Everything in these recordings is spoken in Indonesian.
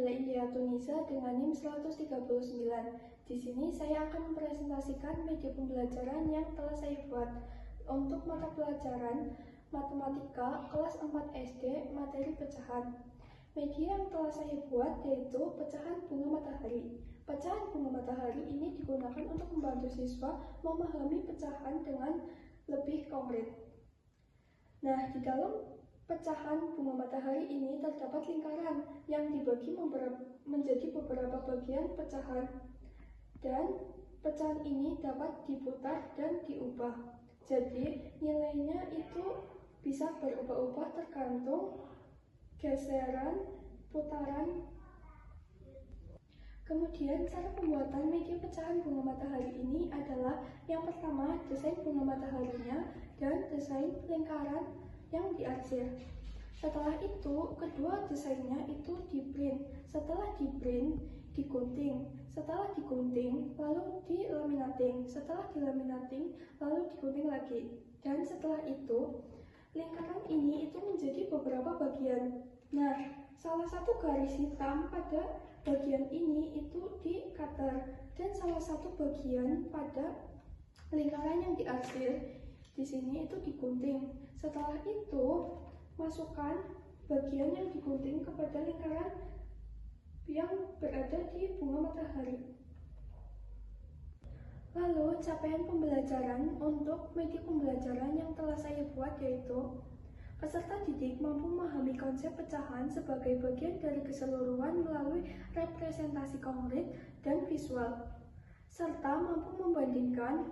adalah India Tunisa dengan NIM 139. Di sini saya akan mempresentasikan media pembelajaran yang telah saya buat untuk mata pelajaran Matematika kelas 4 SD materi pecahan. Media yang telah saya buat yaitu pecahan bunga matahari. Pecahan bunga matahari ini digunakan untuk membantu siswa memahami pecahan dengan lebih konkret. Nah, di dalam pecahan bunga matahari ini terdapat lingkaran yang dibagi menjadi beberapa bagian pecahan, dan pecahan ini dapat diputar dan diubah. Jadi nilainya itu bisa berubah-ubah tergantung geseran putaran. Kemudian cara pembuatan media pecahan bunga matahari ini adalah yang pertama desain bunga mataharinya dan desain lingkaran yang diarsir. Setelah itu, kedua desainnya itu di-print. Setelah di-print, digunting. Setelah digunting, lalu dilaminating. Setelah dilaminating, lalu digunting lagi. Dan setelah itu, lingkaran ini itu menjadi beberapa bagian. Nah, salah satu garis hitam pada bagian ini itu di cutter, dan salah satu bagian pada lingkaran yang diarsir di sini itu digunting. Setelah itu, masukkan bagian yang digunting kepada lingkaran yang berada di bunga matahari. Lalu, capaian pembelajaran untuk media pembelajaran yang telah saya buat yaitu peserta didik mampu memahami konsep pecahan sebagai bagian dari keseluruhan melalui representasi konkret dan visual, serta mampu membandingkan,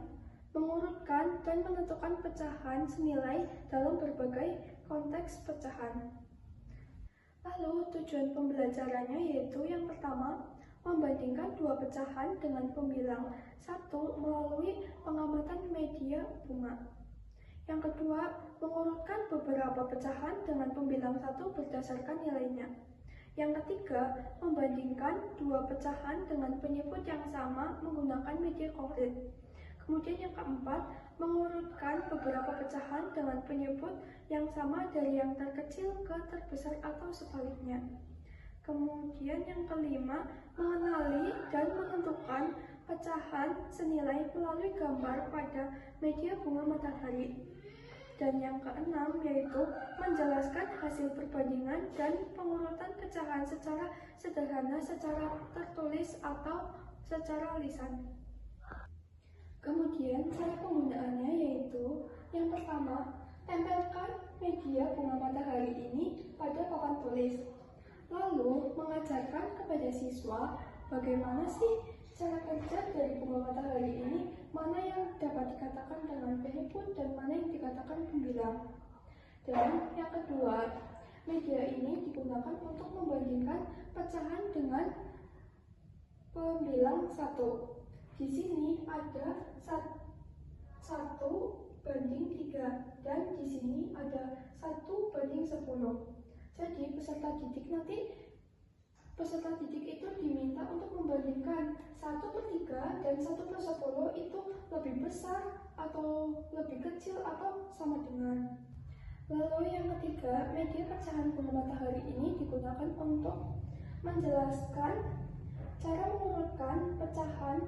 mengurutkan, dan menentukan pecahan senilai dalam berbagai konteks pecahan. Lalu tujuan pembelajarannya yaitu yang pertama, membandingkan dua pecahan dengan pembilang 1 melalui pengamatan media bunga. Yang kedua, mengurutkan beberapa pecahan dengan pembilang 1 berdasarkan nilainya. Yang ketiga, membandingkan dua pecahan dengan penyebut yang sama menggunakan media konkret. Kemudian yang keempat, mengurutkan beberapa pecahan dengan penyebut yang sama dari yang terkecil ke terbesar atau sebaliknya. Kemudian yang kelima, mengenali dan menentukan pecahan senilai melalui gambar pada media bunga matahari. Dan yang keenam yaitu menjelaskan hasil perbandingan dan pengurutan pecahan secara sederhana, secara tertulis atau secara lisan. Kemudian cara penggunaannya yaitu yang pertama, tempelkan media bunga matahari ini pada papan tulis. Lalu mengajarkan kepada siswa bagaimana sih cara kerja dari bunga matahari ini, mana yang dapat dikatakan dengan penyebut dan mana yang dikatakan pembilang. Dan yang kedua, media ini digunakan untuk membandingkan pecahan dengan pembilang 1. Di sini ada 1:3 dan di sini ada 1:10. Jadi peserta didik itu diminta untuk membandingkan 1/3 dan 1/10 itu lebih besar atau lebih kecil atau sama dengan. Lalu yang ketiga, media pecahan bunga matahari ini digunakan untuk menjelaskan cara mengurutkan pecahan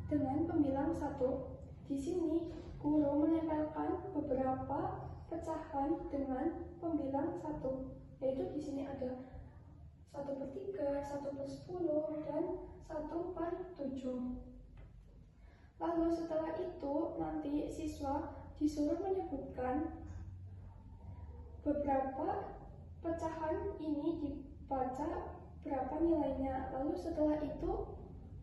dengan pembilang 1. Di sini guru menempelkan beberapa pecahan dengan pembilang 1, yaitu di sini ada 1/3, 1/10, dan 1/7. Lalu setelah itu nanti siswa disuruh menyebutkan beberapa pecahan ini dibaca berapa nilainya. Lalu setelah itu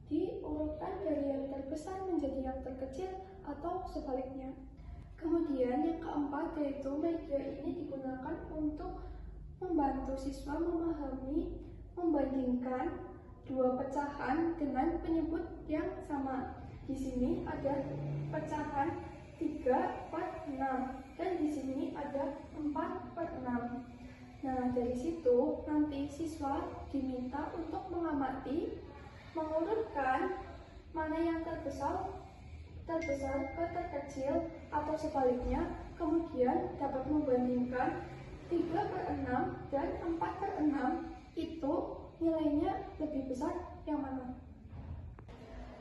diurutkan dari yang terbesar menjadi yang terkecil atau sebaliknya. Kemudian yang keempat yaitu media ini digunakan untuk membantu siswa memahami, membandingkan dua pecahan dengan penyebut yang sama. Di sini ada pecahan 3/6 dan di sini ada 4/6. Nah, dari situ nanti siswa diminta untuk mengamati, mengurutkan mana yang terbesar ke terkecil atau sebaliknya, kemudian dapat membandingkan 3/6 dan 4/6 itu nilainya lebih besar yang mana?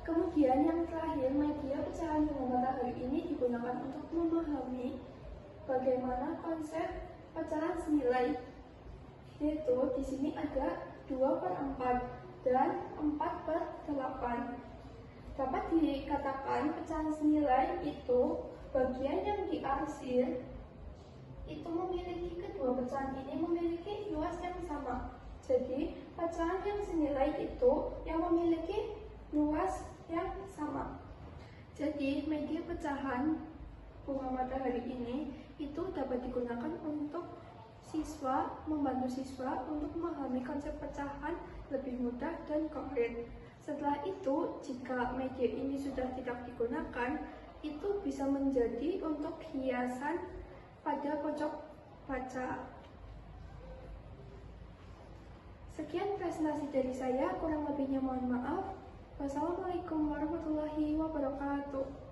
Kemudian yang terakhir, media pecahan bunga matahari ini digunakan untuk memahami bagaimana konsep pecahan senilai. Yaitu di sini ada 2/4 dan 4/8. Dapat dikatakan pecahan senilai itu bagian yang diarsir itu memiliki kedua pecahan ini memiliki luas yang sama. Jadi pecahan yang senilai itu yang memiliki luas yang sama. Jadi media pecahan bunga matahari ini itu dapat digunakan untuk membantu siswa untuk memahami konsep pecahan lebih mudah dan konkret. Setelah itu, jika media ini sudah tidak digunakan, itu bisa menjadi untuk hiasan pada pojok baca. Sekian presentasi dari saya, kurang lebihnya mohon maaf. Wassalamualaikum warahmatullahi wabarakatuh.